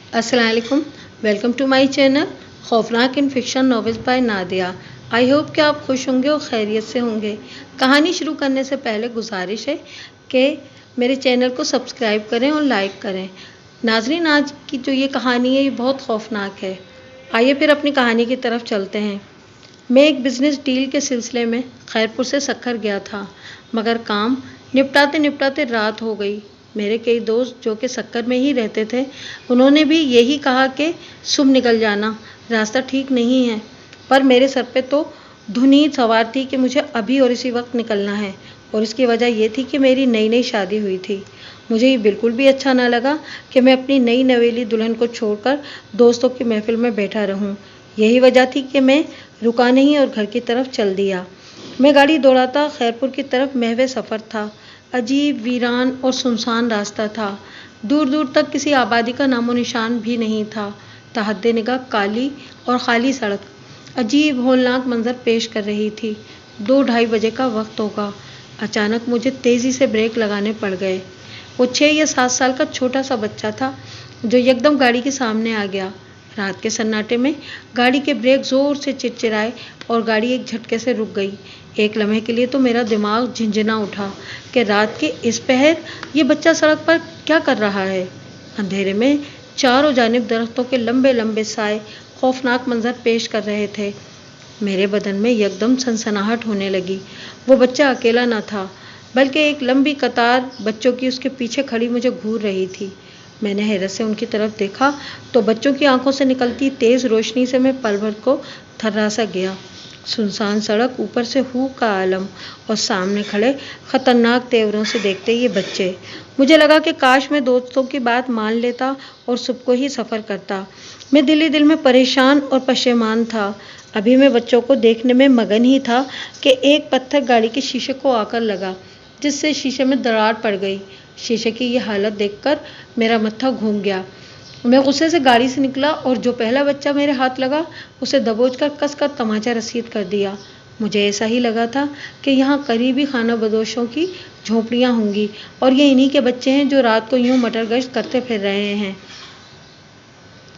अस्सलाम वालेकुम। Welcome to my channel खौफनाक in fiction novels by Nadia. I hope कि आप खुश होंगे और खैरियत से होंगे। कहानी शुरू करने से पहले गुजारिश है कि मेरे चैनल को सब्सक्राइब करें और लाइक करें। नाजरीन, आज की जो ये कहानी है ये बहुत खौफनाक है। आइए फिर अपनी कहानी की तरफ चलते हैं। मैं एक बिज़नेस डील के सिलसिले में खैरपुर से सक्खर गया था, मगर काम निपटाते निपटाते रात हो गई। मेरे कई दोस्त जो कि सक्खर में ही रहते थे, उन्होंने भी यही कहा कि सुबह निकल जाना, रास्ता ठीक नहीं है। पर मेरे सर पे तो धुन ही सवार थी कि मुझे अभी और इसी वक्त निकलना है। और इसकी वजह ये थी कि मेरी नई नई शादी हुई थी। मुझे ये बिल्कुल भी अच्छा ना लगा कि मैं अपनी नई नवेली दुल्हन को छोड़कर दोस्तों की महफिल में बैठा रहूं। यही वजह थी कि मैं रुका नहीं और घर की तरफ चल दिया। मैं गाड़ी दौड़ाता खैरपुर की तरफ महवे सफ़र था। अजीब, वीरान और सुनसान रास्ता था। दूर दूर तक किसी आबादी का नामो निशान भी नहीं था। तहद्दे निगाह काली और खाली सड़क अजीब होलनाक मंजर पेश कर रही थी। 2-2:30 बजे का वक्त होगा। अचानक मुझे तेज़ी से ब्रेक लगाने पड़ गए। वो 6 या 7 साल का छोटा सा बच्चा था जो एकदम गाड़ी के सामने आ गया। रात के सन्नाटे में गाड़ी के ब्रेक ज़ोर से चिरचिराए और गाड़ी एक झटके से रुक गई। एक लम्हे के लिए तो मेरा दिमाग झिंझना उठा कि रात के इस पहर ये बच्चा सड़क पर क्या कर रहा है। अंधेरे में चारों जानिब दरख्तों के लंबे लंबे साए खौफनाक मंजर पेश कर रहे थे। मेरे बदन में एकदम सनसनाहट होने लगी। वो बच्चा अकेला न था, बल्कि एक लंबी कतार बच्चों की उसके पीछे खड़ी मुझे घूर रही थी। मैंने हैरत से उनकी तरफ देखा तो बच्चों की आंखों से निकलती तेज़ रोशनी से मैं पल भर को थर्रा सा गया। सुनसान सड़क, ऊपर से हू का आलम और सामने खड़े खतरनाक तेवरों से देखते ये बच्चे। मुझे लगा कि काश मैं दोस्तों की बात मान लेता और सुबह को ही सफ़र करता। मैं दिल ही दिल में परेशान और पशेमान था। अभी मैं बच्चों को देखने में मगन ही था कि एक पत्थर गाड़ी के शीशे को आकर लगा, जिससे शीशे में दरार पड़ गई। शीशे की ये हालत देखकर मेरा मत्था घूम गया। मैं गुस्से से गाड़ी से निकला और जो पहला बच्चा मेरे हाथ लगा उसे दबोचकर कसकर तमाचा रसीद कर दिया। मुझे ऐसा ही लगा था कि यहाँ करीबी खाना बदोशों की झोंपड़ियाँ होंगी और ये इन्हीं के बच्चे हैं जो रात को यूं मटर गश्त करते फिर रहे हैं।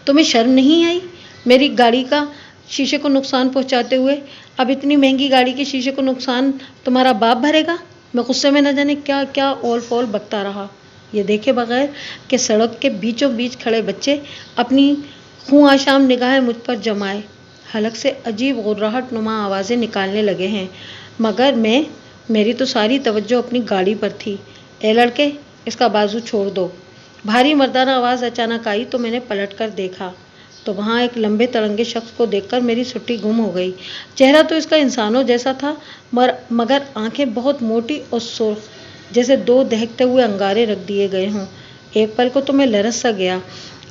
तुम्हें शर्म नहीं आई मेरी गाड़ी का शीशे को नुकसान पहुंचाते हुए? अब इतनी महंगी गाड़ी के शीशे को नुकसान तुम्हारा बाप भरेगा? मैं गुस्से में न जाने क्या क्या ओल फोल बकता रहा। ये देखे बगैर कि सड़क के बीचों बीच खड़े बच्चे अपनी खूं आशाम निगाहें मुझ पर जमाए हलक से अजीब गुर्राहट नुमा आवाज़ें निकालने लगे हैं, मगर मेरी तो सारी तवज्जो अपनी गाड़ी पर थी। ए लड़के, इसका बाजू छोड़ दो। भारी मर्दाना आवाज़ अचानक आई तो मैंने पलट कर देखा तो वहाँ एक लंबे तड़ंगे शख्स को देखकर मेरी सुट्टी गुम हो गई। चेहरा तो इसका इंसानों जैसा था, मगर आंखें बहुत मोटी और सुर्ख, जैसे 2 दहकते हुए अंगारे रख दिए गए हों। एक पल को तो मैं लरस सा गया।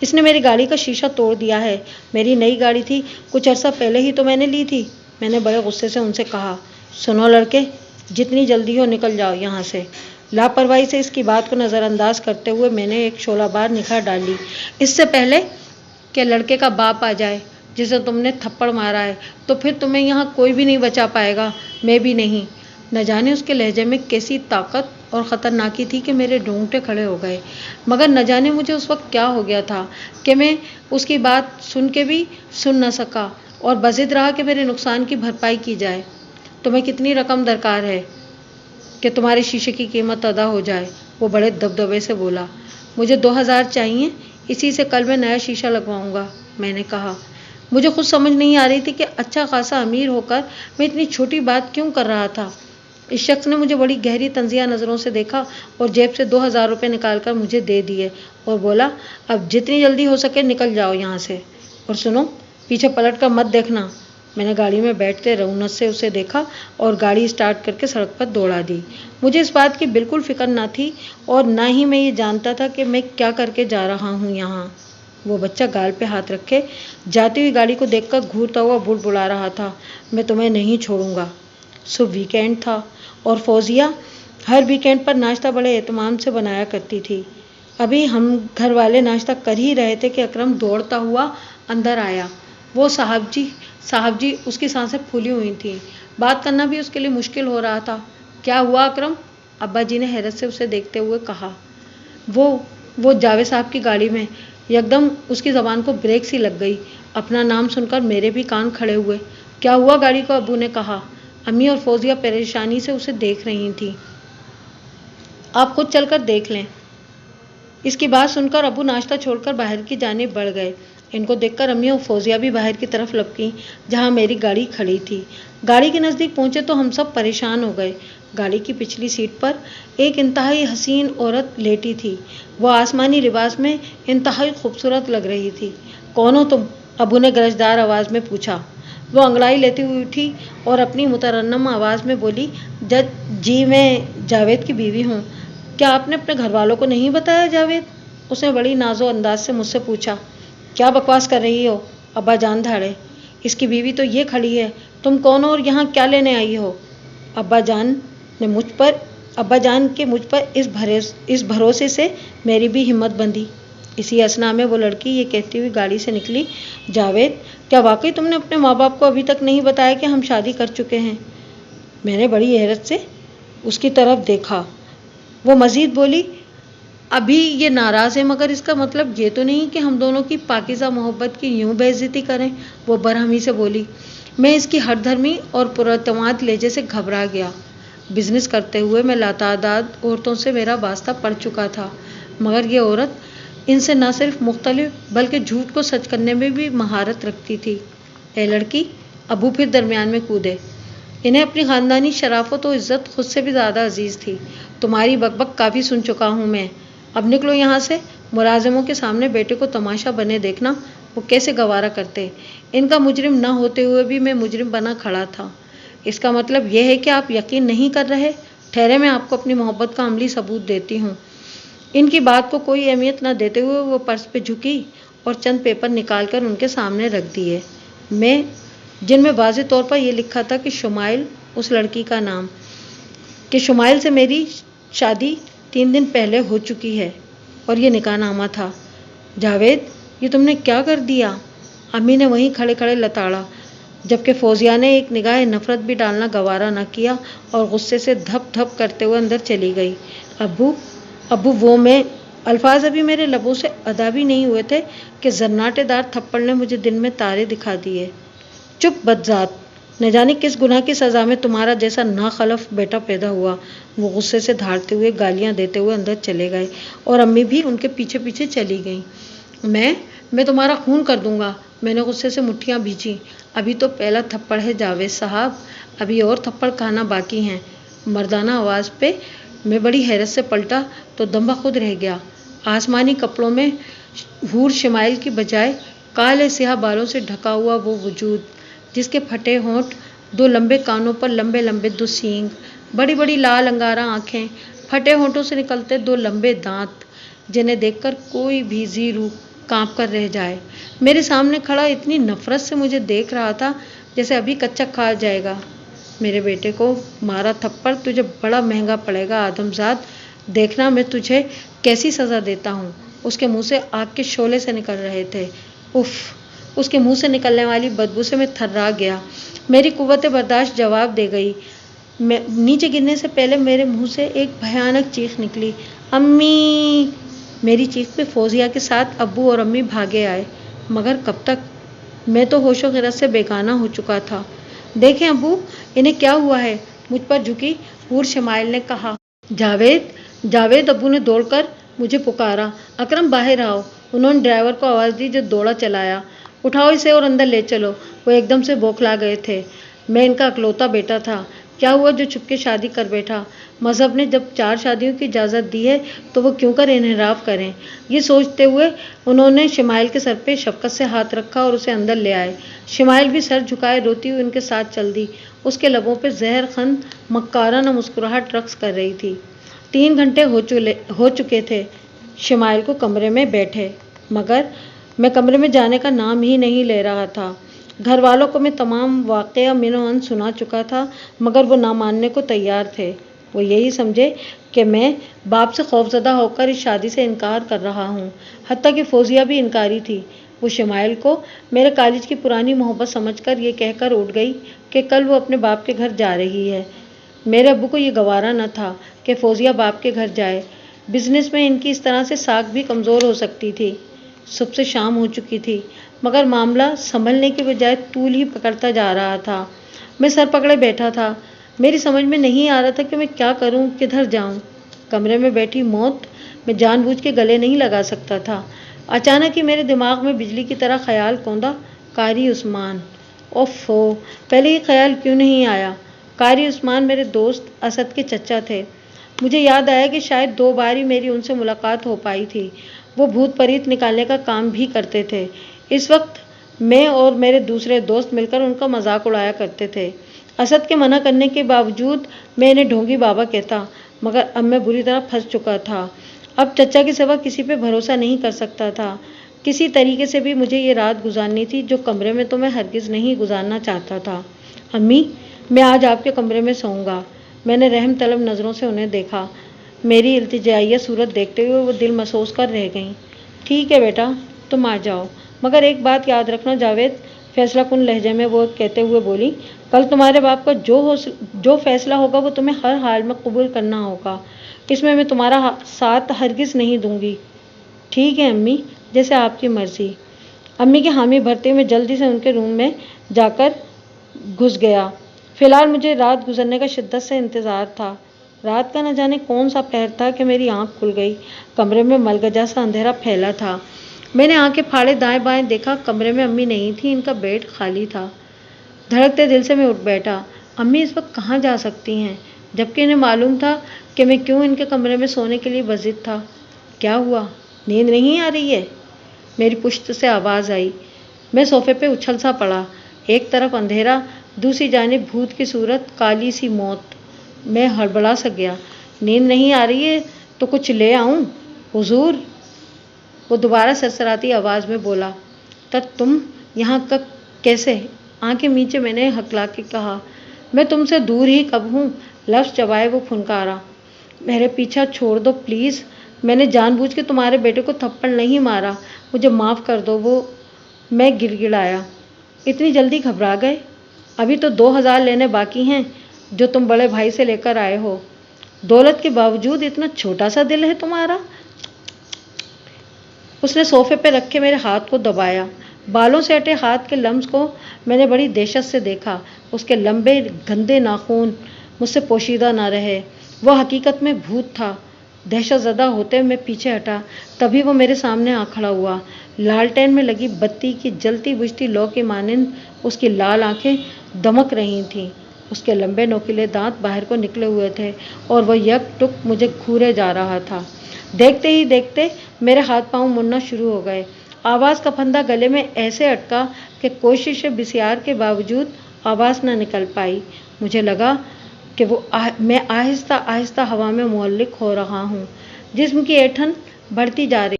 इसने मेरी गाड़ी का शीशा तोड़ दिया है। मेरी नई गाड़ी थी, कुछ अर्सा पहले ही तो मैंने ली थी। मैंने बड़े गुस्से से उनसे कहा, सुनो लड़के, जितनी जल्दी हो निकल जाओ यहाँ से। लापरवाही से इसकी बात को नज़रअंदाज करते हुए मैंने एक शोलाबार निगाह डाली, इससे पहले कि लड़के का बाप आ जाए जिसे तुमने थप्पड़ मारा है, तो फिर तुम्हें यहाँ कोई भी नहीं बचा पाएगा, मैं भी नहीं। न जाने उसके लहजे में कैसी ताकत और ख़तरनाकी थी कि मेरे रोंगटे खड़े हो गए। मगर न जाने मुझे उस वक्त क्या हो गया था कि मैं उसकी बात सुन के भी सुन न सका और बज़िद रहा कि मेरे नुकसान की भरपाई की जाए। तुम्हें कितनी रकम दरकार है कि तुम्हारे शीशे की कीमत अदा हो जाए? वो बड़े दबदबे से बोला। मुझे 2000 चाहिए, इसी से कल मैं नया शीशा लगवाऊंगा, मैंने कहा। मुझे खुद समझ नहीं आ रही थी कि अच्छा खासा अमीर होकर मैं इतनी छोटी बात क्यों कर रहा था। इस शख्स ने मुझे बड़ी गहरी तंजिया नज़रों से देखा और जेब से 2000 रुपये निकाल कर मुझे दे दिए और बोला, अब जितनी जल्दी हो सके निकल जाओ यहाँ से। और सुनो, पीछे पलट कर मत देखना। मैंने गाड़ी में बैठते रौनक से उसे देखा और गाड़ी स्टार्ट करके सड़क पर दौड़ा दी। मुझे इस बात की बिल्कुल फिक्र ना थी और ना ही मैं ये जानता था कि मैं क्या करके जा रहा हूँ यहाँ। वो बच्चा गाल पे हाथ रखे जाती हुई गाड़ी को देखकर घूरता हुआ बुड़बुड़ा रहा था, मैं तुम्हें नहीं छोड़ूंगा। सुबह वीकेंड था और फौजिया हर वीकेंड पर नाश्ता बड़े एहतमाम से बनाया करती थी। अभी हम घर वाले नाश्ता कर ही रहे थे कि अकरम दौड़ता हुआ अंदर आया। वो साहब जी, उसकी सांसें फूली हुई थीं। बात करना भी उसके लिए मुश्किल हो रहा था। क्या हुआ अकरम? अब्बा जी ने हैरत से उसे देखते हुए कहा। वो जावेद साहब की गाड़ी में एकदम उसकी ज़बान को ब्रेक सी लग गई। अपना नाम सुनकर मेरे भी कान खड़े हुए। क्या हुआ गाड़ी को? अब्बू ने कहा। अम्मी और फौजिया परेशानी से उसे देख रही थी। आप खुद चलकर देख लें। इसकी बात सुनकर अब्बू नाश्ता छोड़कर बाहर की जानिब बढ़ गए। इनको देखकर अम्मी और फौजिया भी बाहर की तरफ लपकीं, जहां मेरी गाड़ी खड़ी थी। गाड़ी के नज़दीक पहुंचे तो हम सब परेशान हो गए। गाड़ी की पिछली सीट पर एक इंतहाई हसीन औरत लेटी थी। वह आसमानी लिबास में इंतहाई खूबसूरत लग रही थी। कौन हो तुम? अब्बू ने गरजदार आवाज़ में पूछा। वो अंगड़ाई लेती हुई उठी और अपनी मुतरन्नम आवाज़ में बोली, जी मैं जावेद की बीवी हूँ। क्या आपने अपने घर वालों को नहीं बताया जावेद? उसने बड़ी नाजो अंदाज से मुझसे पूछा। क्या बकवास कर रही हो? अब्बा जान धाड़े। इसकी बीवी तो ये खड़ी है। तुम कौन हो और यहाँ क्या लेने आई हो? अब्बा जान के मुझ पर इस भरोसे से मेरी भी हिम्मत बंधी। इसी असना में वो लड़की ये कहती हुई गाड़ी से निकली, जावेद, क्या वाकई तुमने अपने माँ बाप को अभी तक नहीं बताया कि हम शादी कर चुके हैं? मैंने बड़ी हैरत से उसकी तरफ देखा। वो मजीद बोली, अभी ये नाराज़ है, मगर इसका मतलब ये तो नहीं कि हम दोनों की पाकीज़ा मोहब्बत की यूं बेइज्जती करें। वो बरहमी से बोली। मैं इसकी हरधर्मी और पुरअतमाद लहजे से घबरा गया। बिजनेस करते हुए मैं लातादाद औरतों से मेरा वास्ता पड़ चुका था, मगर ये औरत इनसे न सिर्फ मुख्तलिफ बल्कि झूठ को सच करने में भी महारत रखती थी। ए लड़की, अबू फिर दरमियान में कूदे। इन्हें अपनी ख़ानदानी शराफत और इज़्ज़त खुद से भी ज़्यादा अजीज़ थी। तुम्हारी बकबक काफ़ी सुन चुका हूँ मैं। अब निकलो यहाँ से। मुलाजिमों के सामने बेटे को तमाशा बने देखना वो कैसे गवारा करते। इनका मुजरिम न होते हुए भी मैं मुजरिम बना खड़ा था। इसका मतलब यह है कि आप यकीन नहीं कर रहे? ठहरे, मैं आपको अपनी मोहब्बत का अमली सबूत देती हूँ। इनकी बात को कोई अहमियत न देते हुए वो पर्स पे झुकी और चंद पेपर निकालकर उनके सामने रख दिए, जिनमें वाज़ेह तौर पर यह लिखा था कि शुमाइल, उस लड़की का नाम, कि शुमाइल से मेरी शादी 3 दिन पहले हो चुकी है, और ये निकाहनामा था। जावेद, ये तुमने क्या कर दिया? अम्मी ने वहीं खड़े खड़े लताड़ा, जबकि फौजिया ने एक निगाह नफरत भी डालना गवारा न किया और गुस्से से धप धप करते हुए अंदर चली गई। अब्बू वो मैं अल्फाज अभी मेरे लबों से अदा भी नहीं हुए थे कि जन्नाटेदार थप्पड़ ने मुझे दिन में तारे दिखा दिए। चुप बदजात, न जाने किस गुनाह की सज़ा में तुम्हारा जैसा नाखलफ बेटा पैदा हुआ। वो गुस्से से धारते हुए गालियां देते हुए अंदर चले गए और अम्मी भी उनके पीछे पीछे चली गईं। मैं तुम्हारा खून कर दूंगा। मैंने गुस्से से मुट्ठियां भींची। अभी तो पहला थप्पड़ है जावेद साहब, अभी और थप्पड़ खाना बाकी हैं। मर्दाना आवाज़ पे मैं बड़ी हैरत से पलटा तो दम्बा खुद रह गया। आसमानी कपड़ों में हूर शमाइल की बजाय काले स्याह बालों से ढका हुआ वो वजूद, जिसके फटे होंठ, 2 लंबे कानों पर लंबे लंबे 2 सींग, बड़ी बड़ी लाल अंगारा आँखें, फटे होंठों से निकलते 2 लंबे दांत, जिन्हें देखकर कोई भी जी रूह काँप कर रह जाए। मेरे सामने खड़ा इतनी नफरत से मुझे देख रहा था जैसे अभी कच्चा खा जाएगा। मेरे बेटे को मारा थप्पड़ तुझे बड़ा महंगा पड़ेगा आदमजाद। देखना मैं तुझे कैसी सज़ा देता हूँ। उसके मुंह से आग के शोले से निकल रहे थे। उफ! उसके मुंह से निकलने वाली बदबू से मैं थर्रा गया। मेरी कुव्वत बर्दाश्त जवाब दे गई। नीचे गिरने से पहले मेरे मुंह से एक भयानक चीख निकली, अम्मी! मेरी चीख पे फौजिया के साथ अब्बू और अम्मी भागे आए, मगर कब तक? मैं तो होशो गिरत से बेगाना हो चुका था। देखें अब्बू, इन्हें क्या हुआ है? मुझ पर झुकी हूर शमाइल ने कहा। जावेद, अब्बू ने दौड़कर मुझे पुकारा। अकरम, बाहर आओ। उन्होंने ड्राइवर को आवाज़ दी जो दौड़ा चलाया। उठाओ इसे और अंदर ले चलो। वो एकदम से बौखला गए थे। मैं इनका अकलौता बेटा था। क्या हुआ जो चुपके शादी कर बैठा? मज़हब ने जब 4 शादियों की इजाज़त दी है तो वो क्यों कर इनहराफ करें? ये सोचते हुए उन्होंने शमाइल के सर पे शफ़क़त से हाथ रखा और उसे अंदर ले आए। शमाइल भी सर झुकाए रोती हुई उनके साथ चल दी। उसके लबों पे ज़हर खंद मक्काराना मुस्कुराहट रक़्स कर रही थी। 3 घंटे हो चुके थे शमाइल को कमरे में बैठे, मगर मैं कमरे में जाने का नाम ही नहीं ले रहा था। घर वालों को मैं तमाम वाक़या मिनो-अन सुना चुका था, मगर वो ना मानने को तैयार थे। वो यही समझे कि मैं बाप से खौफज़दा होकर इस शादी से इनकार कर रहा हूँ। हत्ता कि फौजिया भी इनकारी थी। वो शमाइल को मेरे कॉलेज की पुरानी मोहब्बत समझकर ये कहकर उठ गई कि कल वो अपने बाप के घर जा रही है। मेरे अब्बू को ये गवारा न था कि फौजिया बाप के घर जाए। बिजनेस में इनकी इस तरह से साख भी कमज़ोर हो सकती थी। صبح سے شام ہو چکی تھی مگر معاملہ سنبھلنے کے بجائے طول ہی پکڑتا جا رہا تھا۔ میں سر پکڑے بیٹھا تھا، میری سمجھ میں نہیں آ رہا تھا کہ میں کیا کروں، کدھر جاؤں۔ کمرے میں بیٹھی موت میں جان بوجھ کے گلے نہیں لگا سکتا تھا۔ اچانک ہی میرے دماغ میں بجلی کی طرح خیال کوندا، قاری عثمان۔ اوفو، پہلے یہ خیال کیوں نہیں آیا؟ قاری عثمان میرے دوست اسد کے چچا تھے۔ مجھے یاد آیا کہ شاید 2 بار ہی میری ان سے ملاقات ہو پائی تھی۔ وہ بھوت پریت نکالنے کا کام بھی کرتے تھے۔ اس وقت میں اور میرے دوسرے دوست مل کر ان کا مذاق اڑایا کرتے تھے۔ اسد کے منع کرنے کے باوجود میں انہیں ڈھونگی بابا کہتا، مگر اب میں بری طرح پھنس چکا تھا۔ اب چچا کے سوا کسی پہ بھروسہ نہیں کر سکتا تھا۔ کسی طریقے سے بھی مجھے یہ رات گزارنی تھی جو کمرے میں تو میں ہرگز نہیں گزارنا چاہتا تھا۔ امی، میں آج آپ کے کمرے میں سوؤں گا۔ میں نے رحم طلب نظروں سے انہیں دیکھا۔ میری التجائیہ صورت دیکھتے ہوئے وہ دل مسوس کر رہ گئیں۔ ٹھیک ہے بیٹا، تم آ جاؤ، مگر ایک بات یاد رکھنا جاوید، فیصلہ کن لہجے میں وہ کہتے ہوئے بولی، کل تمہارے باپ کا جو فیصلہ ہوگا وہ تمہیں ہر حال میں قبول کرنا ہوگا۔ اس میں تمہارا ساتھ ہرگز نہیں دوں گی۔ ٹھیک ہے امی، جیسے آپ کی مرضی۔ امی کی حامی بھرتے ہوئے جلدی سے ان کے روم میں جا کر گھس گیا۔ فی الحال مجھے رات گزرنے کا شدت سے انتظار تھا۔ رات کا نہ جانے کون سا پہر تھا کہ میری آنکھ کھل گئی۔ کمرے میں ملگجا سا اندھیرا پھیلا تھا۔ میں نے آنکھیں پھاڑے دائیں بائیں دیکھا، کمرے میں امی نہیں تھی، ان کا بیڈ خالی تھا۔ دھڑکتے دل سے میں اٹھ بیٹھا۔ امی اس وقت کہاں جا سکتی ہیں، جبکہ انہیں معلوم تھا کہ میں کیوں ان کے کمرے میں سونے کے لیے بضد تھا۔ کیا ہوا، نیند نہیں آ رہی ہے؟ میری پشت سے آواز آئی۔ میں صوفے پہ اچھل سا پڑا۔ ایک طرف اندھیرا، دوسری جانب بھوت کی صورت، کالی سی موت۔ میں ہڑبڑا سا گیا۔ نیند نہیں آ رہی ہے تو کچھ لے آؤں حضور؟ وہ دوبارہ سرسراتی آواز میں بولا۔ تم یہاں کیسے؟ آنکھیں میچے میں نے ہکلا کے کہا، میں تم سے دور ہی کب ہوں؟ لفظ چبائے وہ پھنکارا، میرے پیچھا چھوڑ دو پلیز، میں نے جان بوجھ کے تمہارے بیٹے کو تھپڑ نہیں مارا، مجھے معاف کر دو۔ میں گڑ گڑایا۔ اتنی جلدی گھبرا گئے؟ ابھی تو 2000 لینے باقی ہیں جو تم بڑے بھائی سے لے کر آئے ہو۔ دولت کے باوجود اتنا چھوٹا سا دل ہے تمہارا۔ اس نے صوفے پہ رکھے میرے ہاتھ کو دبایا۔ بالوں سے ہٹے ہاتھ کے لمس کو میں نے بڑی دہشت سے دیکھا۔ اس کے لمبے گندے ناخن مجھ سے پوشیدہ نہ رہے۔ وہ حقیقت میں بھوت تھا۔ دہشت زدہ ہوتے میں پیچھے ہٹا، تبھی وہ میرے سامنے آ کھڑا ہوا۔ لالٹین میں لگی بتی کی جلتی بجھتی لو کی مانند اس کی لال آنکھیں دمک رہی تھیں۔ اس کے لمبے نوکیلے دانت باہر کو نکلے ہوئے تھے اور وہ یک ٹک مجھے گھورے جا رہا تھا۔ دیکھتے ہی دیکھتے میرے ہاتھ پاؤں مڑنا شروع ہو گئے۔ آواز کا پھندا گلے میں ایسے اٹکا کہ کوشش بسیار کے باوجود آواز نہ نکل پائی۔ مجھے لگا کہ میں آہستہ آہستہ ہوا میں معلق ہو رہا ہوں۔ جسم کی اینٹھن بڑھتی جا رہی۔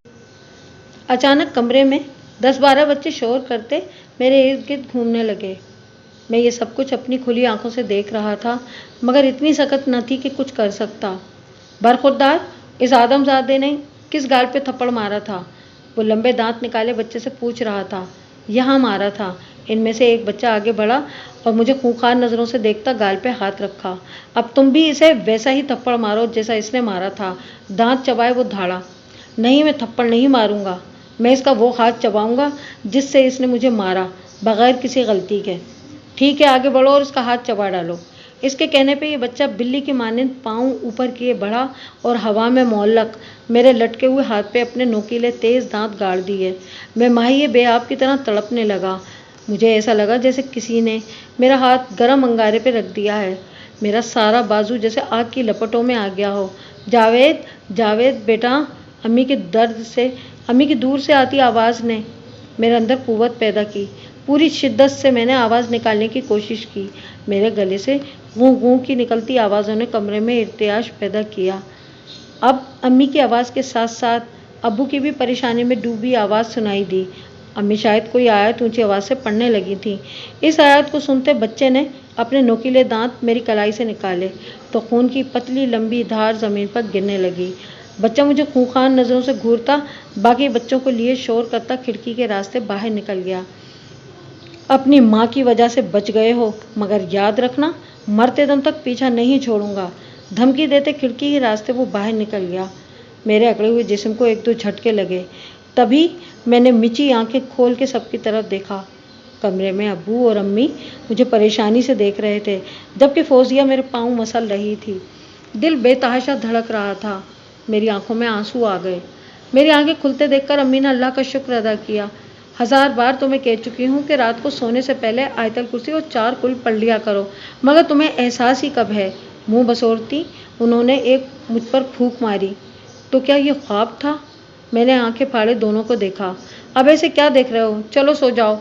اچانک کمرے میں 10-12 بچے شور کرتے میرے ارد گرد گھومنے لگے۔ میں یہ سب کچھ اپنی کھلی آنکھوں سے دیکھ رہا تھا، مگر اتنی سکت نہ تھی کہ کچھ کر سکتا۔ برخوردار، اس آدم زادے نے کس گال پہ تھپڑ مارا تھا؟ وہ لمبے دانت نکالے بچے سے پوچھ رہا تھا۔ یہاں مارا تھا۔ ان میں سے ایک بچہ آگے بڑھا اور مجھے خونخوار نظروں سے دیکھتا گال پہ ہاتھ رکھا۔ اب تم بھی اسے ویسا ہی تھپڑ مارو جیسا اس نے مارا تھا۔ دانت چبائے وہ دھاڑا۔ نہیں، میں تھپڑ نہیں ماروں گا، میں اس کا وہ ہاتھ چباؤں گا جس سے اس نے مجھے مارا، بغیر کسی غلطی کے۔ ٹھیک ہے، آگے بڑھو اور اس کا ہاتھ چبا ڈالو۔ اس کے کہنے پہ یہ بچہ بلی کی مانند پاؤں اوپر کیے بڑھا اور ہوا میں معلق میرے لٹکے ہوئے ہاتھ پہ اپنے نوکیلے تیز دانت گاڑ دیے۔ میں ماہی بے آب کی طرح تڑپنے لگا۔ مجھے ایسا لگا جیسے کسی نے میرا ہاتھ گرم انگارے پہ رکھ دیا ہے۔ میرا سارا بازو جیسے آگ کی لپٹوں میں آ گیا ہو۔ جاوید، جاوید بیٹا، امی کی دور سے آتی آواز نے میرے اندر قوت پیدا کی۔ پوری شدت سے میں نے آواز نکالنے کی کوشش کی۔ میرے گلے سے گوں گوں کی نکلتی آوازوں نے کمرے میں ارتعاش پیدا کیا۔ اب امی کی آواز کے ساتھ ساتھ ابو کی بھی پریشانی میں ڈوبی آواز سنائی دی۔ امی شاید کوئی آیت اونچی آواز سے پڑھنے لگی تھیں۔ اس آیت کو سنتے بچے نے اپنے نوکیلے دانت میری کلائی سے نکالے تو خون کی پتلی لمبی دھار زمین پر گرنے لگی۔ بچہ مجھے خونخوار نظروں سے گھورتا باقی بچوں کو لیے شور کرتا کھڑکی کے راستے باہر نکل گیا۔ اپنی ماں کی وجہ سے بچ گئے ہو، مگر یاد رکھنا مرتے دم تک پیچھا نہیں چھوڑوں گا۔ دھمکی دیتے کھڑکی کے راستے وہ باہر نکل گیا۔ میرے اکڑے ہوئے جسم کو 1-2 جھٹکے لگے۔ तभी मैंने मिची आंखें खोल के सबकी तरफ देखा। कमरे में अब्बू और अम्मी मुझे परेशानी से देख रहे थे, जबकि फौजिया मेरे पाँव मसल रही थी। दिल बेतहाशा धड़क रहा था। मेरी आंखों में आंसू आ गए। मेरी आंखें खुलते देखकर अम्मी ने अल्लाह का शुक्र अदा किया। 1000 बार तो मैं कह चुकी हूँ कि रात को सोने से पहले आयतल कुर्सी और 4 कुल पढ़ लिया करो, मगर तुम्हें एहसास ही कब है। मुंह बसोरती उन्होंने एक मुझ पर फूंक मारी। तो क्या ये ख्वाब था? मैंने आंखें फाड़े दोनों को देखा। अब ऐसे क्या देख रहे हो, चलो सो जाओ।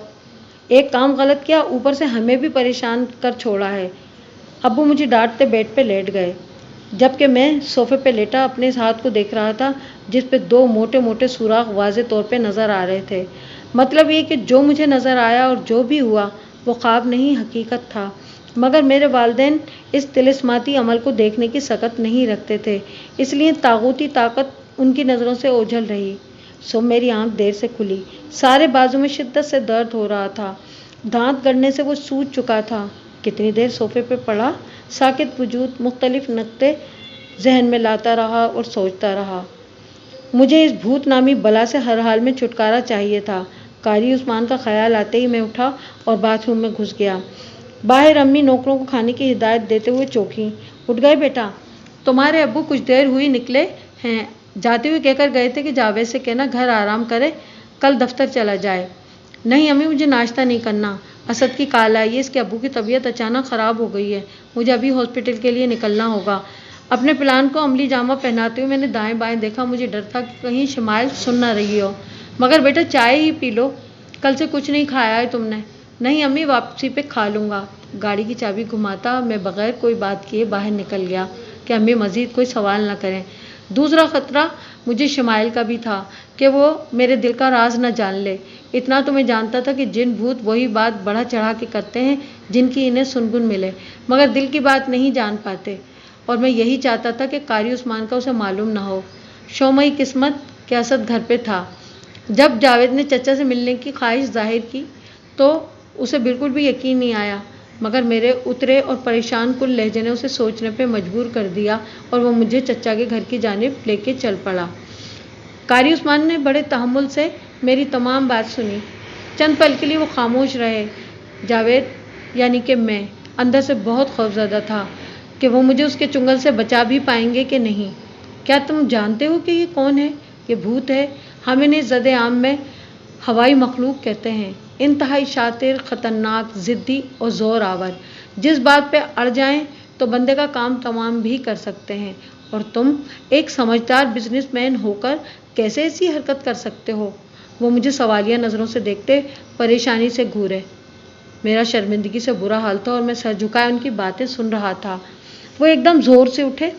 एक काम गलत किया, ऊपर से हमें भी परेशान कर छोड़ा है। अब्बू मुझे डांटते बेड पे लेट गए, जबकि मैं सोफे पे लेटा अपने इस हाथ को देख रहा था, जिस पे 2 मोटे मोटे सुराख वाज़े तौर पे नज़र आ रहे थे। मतलब ये कि जो मुझे नज़र आया और जो भी हुआ वो ख्वाब नहीं, हकीकत था। मगर मेरे वालिदैन इस तिलिस्माती अमल को देखने की सकत नहीं रखते थे, इसलिए तागूती ताकत उनकी नज़रों से ओझल रही। सो मेरी आंख देर से खुली। सारे बाजू में शिद्दत से दर्द हो रहा था। दांत गड़ने से वो सूज चुका था। कितनी देर सोफे पे पड़ा, साकित वजूद मुख्तलिफ नुक्ते जहन में लाता रहा और सोचता रहा। मुझे इस भूत नामी बला से हर हाल में छुटकारा चाहिए था। कारी उस्मान का ख्याल आते ही मैं उठा और बाथरूम में घुस गया। बाहर अम्मी नौकरों को खाने की हिदायत देते हुए चौंकी। उठ गए बेटा? तुम्हारे अब्बू कुछ देर हुई निकले हैं, जाते हुए कहकर गए थे कि जावेद से कहना घर आराम करे, कल दफ्तर चला जाए। नहीं अम्मी, मुझे नाश्ता नहीं करना। असद की कॉल आई है, इसके अब्बू की तबीयत अचानक ख़राब हो गई है, मुझे अभी हॉस्पिटल के लिए निकलना होगा। अपने प्लान को अमली जामा पहनाते हुए मैंने दाएं बाएं देखा। मुझे डर था कि कहीं शमाइल सुन ना रही हो। मगर बेटा चाय ही पी लो, कल से कुछ नहीं खाया है तुमने। नहीं अम्मी, वापसी पे खा लूँगा। गाड़ी की चाबी घुमाता मैं बगैर कोई बात किए बाहर निकल गया कि अम्मी मज़ीद कोई सवाल न करें। दूसरा ख़तरा मुझे शमाइल का भी था कि वो मेरे दिल का राज न जान ले। इतना तो मैं जानता था कि जिन भूत वही बात बढ़ा चढ़ा के करते हैं जिनकी इन्हें सुनगुन मिले, मगर दिल की बात नहीं जान पाते। और मैं यही चाहता था कि कारी उस्मान का उसे मालूम ना हो। शोमई किस्मत कि असद घर पे था। जब जावेद ने चचा से मिलने की ख्वाहिश जाहिर की तो उसे बिल्कुल भी यकीन नहीं आया, मगर मेरे उतरे और परेशान कुल लहजे ने उसे सोचने पे मजबूर कर दिया और वो मुझे चचा के घर की जानिब लेके चल पड़ा। कारी उस्मान ने बड़े तहम्मुल से मेरी तमाम बात सुनी। चंद पल के लिए वो खामोश रहे। जावेद यानी कि मैं अंदर से बहुत खौफजदा था कि वो मुझे उसके चुंगल से बचा भी पाएंगे कि नहीं। क्या तुम जानते हो कि ये कौन है? ये भूत है। हम इन्हें ज़द आम में हवाई मखलूक कहते हैं। इंतहाई शातिर, ख़तरनाक, ज़िद्दी और ज़ोर आवर। जिस बात पे अड़ जाएं तो बंदे का काम तमाम भी कर सकते हैं। और तुम एक समझदार बिजनेसमैन होकर कैसे ऐसी हरकत कर सकते हो? वो मुझे सवालिया नज़रों से देखते परेशानी से घूरे। मेरा शर्मिंदगी से बुरा हाल था और मैं सर झुकाए उनकी बातें सुन रहा था। वो एकदम ज़ोर से उठे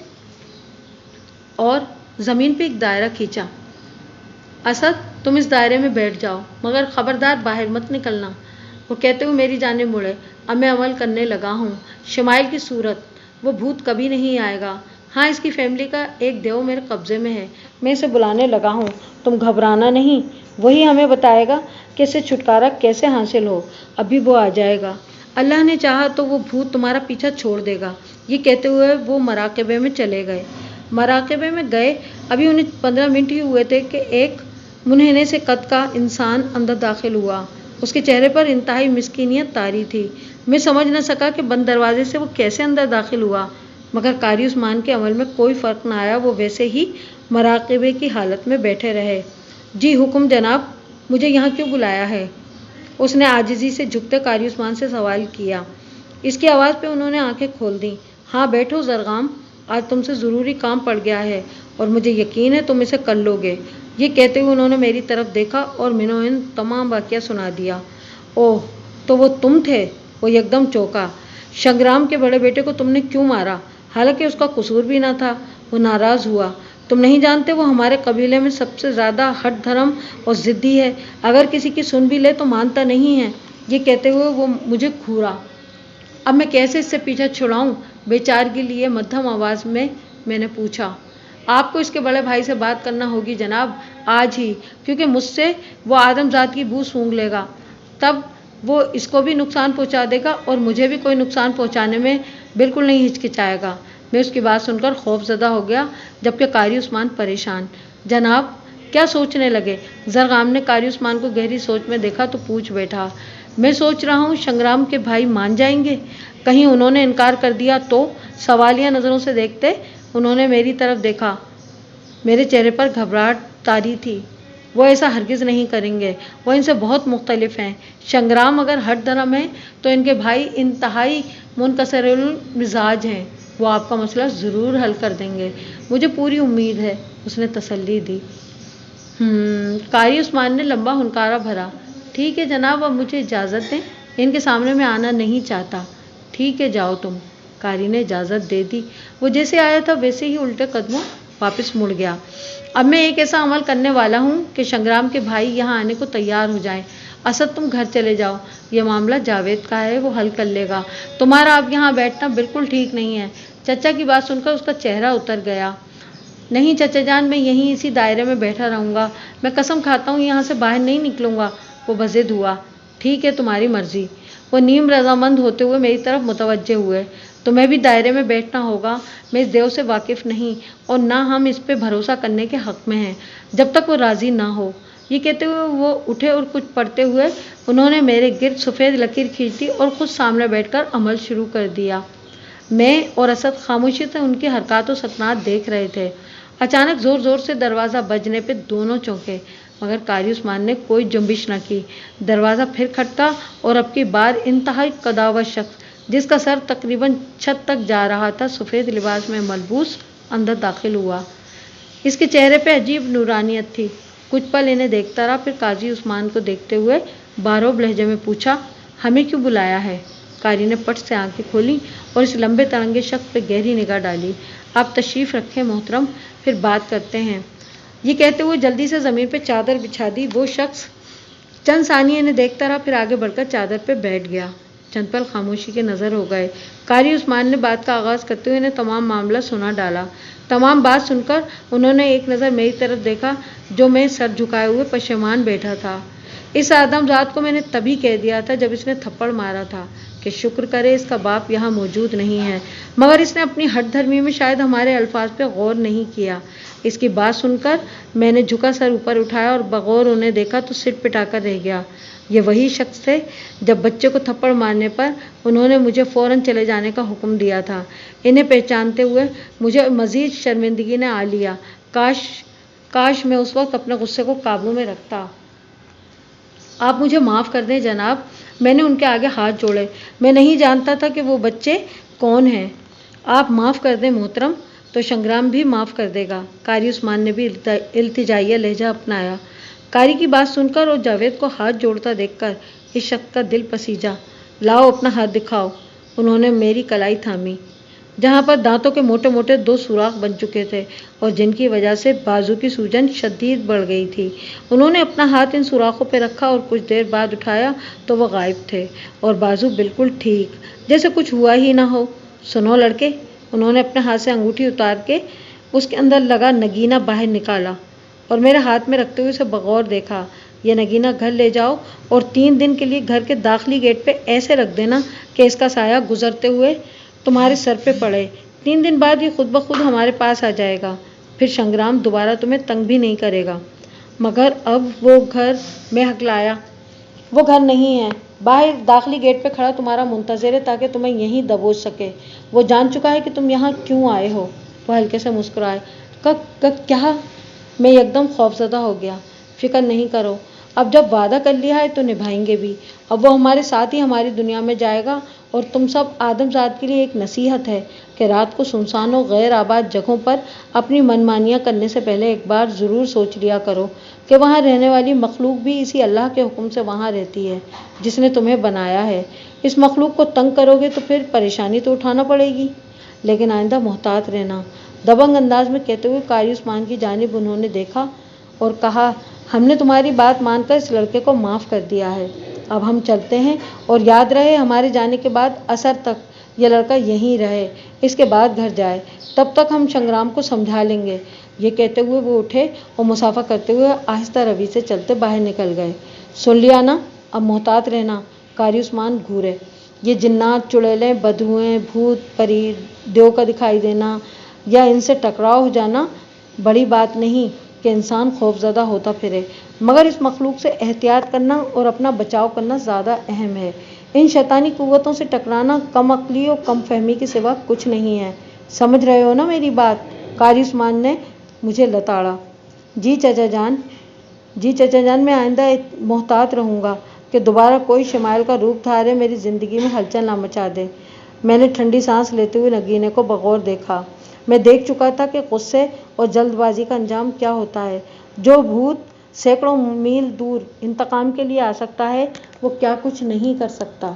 और ज़मीन पे एक दायरा खींचा। असद, तुम इस दायरे में बैठ जाओ, मगर ख़बरदार बाहर मत निकलना। वो कहते हुए मेरी जानिब मुड़े। अब मैं अमल करने लगा हूँ। शमाइल की सूरत, वो भूत कभी नहीं आएगा। हाँ, इसकी फैमिली का एक देव मेरे कब्ज़े में है। मैं इसे बुलाने लगा हूँ, तुम घबराना नहीं। वही हमें बताएगा कि इससे छुटकारा कैसे हासिल हो। अभी वो आ जाएगा। अल्लाह ने चाहा तो वो भूत तुम्हारा पीछा छोड़ देगा। ये कहते हुए वो मराकबे में चले गए। मराकबे में गए अभी उन्हें 15 मिनट ही हुए थे कि एक मुनहने से कद का इंसान अंदर दाखिल हुआ। उसके चेहरे पर इंतहाई मिस्कीनियत तारी थी। मैं समझ न सका कि बंद दरवाजे से वो कैसे अंदर दाखिल हुआ, मगर कारी उस्मान के अमल में कोई फ़र्क न आया। वो वैसे ही मराकबे की हालत में बैठे रहे। जी हुक्म जनाब, मुझे यहाँ क्यों बुलाया है? उसने आजिज़ी से झुकते कारी उस्मान से सवाल किया। इसकी आवाज़ पे उन्होंने आंखें खोल दी। हाँ बैठो ज़रगाम, आज तुमसे ज़रूरी काम पड़ गया है और मुझे यकीन है तुम इसे कर लोगे। ये कहते हुए उन्होंने मेरी तरफ देखा और मिनोइन तमाम वाक़या सुना दिया। ओह, तो वो तुम थे? वो एकदम चौंका। संग्राम के बड़े बेटे को तुमने क्यों मारा? हालांकि उसका कसूर भी ना था। वो नाराज़ हुआ। तुम नहीं जानते, वो हमारे कबीले में सबसे ज़्यादा हठ धर्म और ज़िद्दी है। अगर किसी की सुन भी ले तो मानता नहीं है। ये कहते हुए वो मुझे घूरा। अब मैं कैसे इससे पीछा छुड़ाऊं? बेचार के लिए मध्यम आवाज़ में मैंने पूछा। आपको इसके बड़े भाई से बात करना होगी जनाब, आज ही, क्योंकि मुझसे वो आदमजात की बू सूंघ लेगा। तब वो इसको भी नुकसान पहुंचा देगा और मुझे भी कोई नुकसान पहुंचाने में बिल्कुल नहीं हिचकिचाएगा। मैं उसकी बात सुनकर खौफजदा हो गया, जबकि कारी उस्मान परेशान। जनाब, کیا سوچنے لگے؟ زرغام نے قاری عثمان کو گہری سوچ میں دیکھا تو پوچھ بیٹھا، میں سوچ رہا ہوں شنگرام کے بھائی مان جائیں گے؟ کہیں انہوں نے انکار کر دیا تو؟ سوالیہ نظروں سے دیکھتے انہوں نے میری طرف دیکھا، میرے چہرے پر گھبراہٹ طاری تھی۔ وہ ایسا ہرگز نہیں کریں گے، وہ ان سے بہت مختلف ہیں۔ شنگرام اگر ہٹ دھرم ہے تو ان کے بھائی انتہائی منکسر المزاج ہیں، وہ آپ کا مسئلہ ضرور حل کر دیں گے، مجھے پوری امید ہے، اس نے تسلی دی۔ قاری عثمان نے لمبا ہنکارا بھرا، ٹھیک ہے جناب، اب مجھے اجازت دیں، ان کے سامنے میں آنا نہیں چاہتا۔ ٹھیک ہے، جاؤ تم۔ قاری نے اجازت دے دی۔ وہ جیسے آیا تھا ویسے ہی الٹے قدموں واپس مڑ گیا۔ اب میں ایک ایسا عمل کرنے والا ہوں کہ شنگرام کے بھائی یہاں آنے کو تیار ہو جائیں۔ اسد تم گھر چلے جاؤ، یہ معاملہ جاوید کا ہے، وہ حل کر لے گا، تمہارا اب یہاں بیٹھنا بالکل ٹھیک نہیں ہے۔ چچا کی بات سن کر اس کا چہرہ اتر گیا۔ نہیں چچا جان، میں یہیں اسی دائرے میں بیٹھا رہوں گا، میں قسم کھاتا ہوں یہاں سے باہر نہیں نکلوں گا۔ وہ بضد ہوا، ٹھیک ہے تمہاری مرضی۔ وہ نیم رضامند ہوتے ہوئے میری طرف متوجہ ہوئے، تمہیں بھی دائرے میں بیٹھنا ہوگا، میں اس دیو سے واقف نہیں اور نہ ہم اس پہ بھروسہ کرنے کے حق میں ہیں جب تک وہ راضی نہ ہو۔ یہ کہتے ہوئے وہ اٹھے اور کچھ پڑھتے ہوئے انہوں نے میرے گرد سفید لکیر کھینچ دی اور خود سامنے بیٹھ کر عمل شروع کر دیا۔ میں اور اسد خاموشی سے ان کی حرکات و سکنات دیکھ رہے تھے۔ اچانک زور زور سے دروازہ بجنے پہ دونوں چونکے، مگر قاری عثمان نے کوئی جنبش نہ کی۔ دروازہ پھر کھٹکا اور اب کی بار انتہائی قداور شخص جس کا سر تقریباً چھت تک جا رہا تھا، سفید لباس میں ملبوس، اندر داخل ہوا۔ اس کے چہرے پہ عجیب نورانیت تھی۔ کچھ پل انہیں دیکھتا رہا، پھر قاضی عثمان کو دیکھتے ہوئے باروب لہجے میں پوچھا، ہمیں کیوں بلایا ہے؟ قاری نے پٹ سے آنکھیں کھولی اور اس لمبے ترنگے شخص پہ گہری نگاہ ڈالی۔ آپ تشریف رکھیں محترم، پھر بات کرتے ہیں۔ یہ کہتے ہوئے جلدی سے زمین پہ چادر بچھا دی۔ وہ شخص چند ثانیے انہیں دیکھتا رہا، پھر آگے بڑھ کر چادر پہ بیٹھ گیا۔ چند پل خاموشی کے نظر ہو گئے۔ قاری عثمان نے بات کا آغاز کرتے ہوئے انہیں تمام معاملہ سنا ڈالا۔ تمام بات سن کر انہوں نے ایک نظر میری طرف دیکھا جو میں سر جھکائے ہوئے پشیمان بیٹھا تھا۔ اس آدم ذات کو میں نے تبھی کہہ دیا تھا جب اس نے تھپڑ مارا تھا کہ شکر کرے اس کا باپ یہاں موجود نہیں ہے، مگر اس نے اپنی ہٹ دھرمی میں شاید ہمارے الفاظ پہ غور نہیں کیا۔ اس کی بات سن کر میں نے جھکا سر اوپر اٹھایا اور بغور انہیں دیکھا تو سر پٹا کر رہ گیا۔ یہ وہی شخص تھے جب بچے کو تھپڑ مارنے پر انہوں نے مجھے فوراً چلے جانے کا حکم دیا تھا۔ انہیں پہچانتے ہوئے مجھے مزید شرمندگی نے آ لیا۔ کاش میں اس وقت اپنے غصے کو قابو میں رکھتا۔ آپ مجھے معاف کر دیں جناب، میں نے ان کے آگے ہاتھ جوڑے، میں نہیں جانتا تھا کہ وہ بچے کون ہیں۔ آپ معاف کر دیں محترم، تو شنگرام بھی معاف کر دے گا۔ قاری عثمان نے بھی التجائیہ لہجہ اپنایا۔ قاری کی بات سن کر اور جاوید کو ہاتھ جوڑتا دیکھ کر اس شخص کا دل پسیجا۔ لاؤ اپنا ہاتھ دکھاؤ۔ انہوں نے میری کلائی تھامی، جہاں پر دانتوں کے موٹے موٹے 2 سوراخ بن چکے تھے اور جن کی وجہ سے بازو کی سوجن شدید بڑھ گئی تھی۔ انہوں نے اپنا ہاتھ ان سوراخوں پہ رکھا اور کچھ دیر بعد اٹھایا تو وہ غائب تھے اور بازو بالکل ٹھیک، جیسے کچھ ہوا ہی نہ ہو۔ سنو لڑکے، انہوں نے اپنے ہاتھ سے انگوٹھی اتار کے اس کے اندر لگا نگینہ باہر نکالا اور میرے ہاتھ میں رکھتے ہوئے اسے بغور دیکھا۔ یہ نگینہ گھر لے جاؤ اور 3 دن کے لیے گھر کے داخلی گیٹ پہ ایسے رکھ دینا کہ اس کا سایہ گزرتے ہوئے تمہارے سر پہ پڑے۔ 3 دن بعد یہ خود بخود ہمارے پاس آ جائے گا، پھر شنگرام دوبارہ تمہیں تنگ بھی نہیں کرے گا۔ مگر اب وہ گھر، میں ہکلایا، وہ گھر نہیں ہے، باہر داخلی گیٹ پہ کھڑا تمہارا منتظر ہے تاکہ تمہیں یہیں دبوچ سکے۔ وہ جان چکا ہے کہ تم یہاں کیوں آئے ہو۔ وہ ہلکے سے مسکرائے۔ کیا؟ میں یکدم خوفزدہ ہو گیا۔ فکر نہیں کرو، اب جب وعدہ کر لیا ہے تو نبھائیں گے بھی۔ اب وہ ہمارے ساتھ ہی ہماری دنیا میں جائے گا اور تم سب آدم ذات کے لیے ایک نصیحت ہے کہ رات کو سنسان و غیر آباد جگہوں پر اپنی منمانیاں کرنے سے پہلے ایک بار ضرور سوچ لیا کرو کہ وہاں رہنے والی مخلوق بھی اسی اللہ کے حکم سے وہاں رہتی ہے جس نے تمہیں بنایا ہے۔ اس مخلوق کو تنگ کرو گے تو پھر پریشانی تو اٹھانا پڑے گی، لیکن آئندہ محتاط رہنا۔ دبنگ انداز میں کہتے ہوئے قاری عثمان کی جانب انہوں نے دیکھا اور کہا، ہم نے تمہاری بات مان کر اس لڑکے کو معاف کر دیا ہے، اب ہم چلتے ہیں، اور یاد رہے ہمارے جانے کے بعد عصر تک یہ لڑکا یہیں رہے، اس کے بعد گھر جائے، تب تک ہم شنگرام کو سمجھا لیں گے۔ یہ کہتے ہوئے وہ اٹھے اور مسافہ کرتے ہوئے آہستہ روی سے چلتے باہر نکل گئے۔ سن لیا نا، اب محتاط رہنا۔ قاری عثمان گھورے۔ یہ جنات، چڑیلیں، بدبوئیں، بھوت پری، دیو کا دکھائی دینا یا ان سے ٹکراؤ ہو جانا بڑی بات نہیں کہ کہ انسان خوفزدہ ہوتا پھرے، مگر اس مخلوق سے احتیاط کرنا اور اپنا بچاؤ کرنا زیادہ اہم ہے۔ ان شیطانی قوتوں سے ٹکرانا کم عقلی اور کم فہمی کے سوا کچھ نہیں ہے۔ سمجھ رہے ہو نا میری بات؟ قاری عثمان نے مجھے لتاڑا۔ جی چچا جان، میں آئندہ محتاط رہوں گا کہ دوبارہ کوئی شمائل کا روپ دھارے میری زندگی میں ہلچل نہ مچا دے۔ میں نے ٹھنڈی سانس لیتے ہوئے نگینے کو بغور دیکھا۔ میں دیکھ چکا تھا کہ غصے اور جلد بازی کا انجام کیا ہوتا ہے۔ جو بھوت سینکڑوں میل دور انتقام کے لیے آ سکتا ہے، وہ کیا کچھ نہیں کر سکتا۔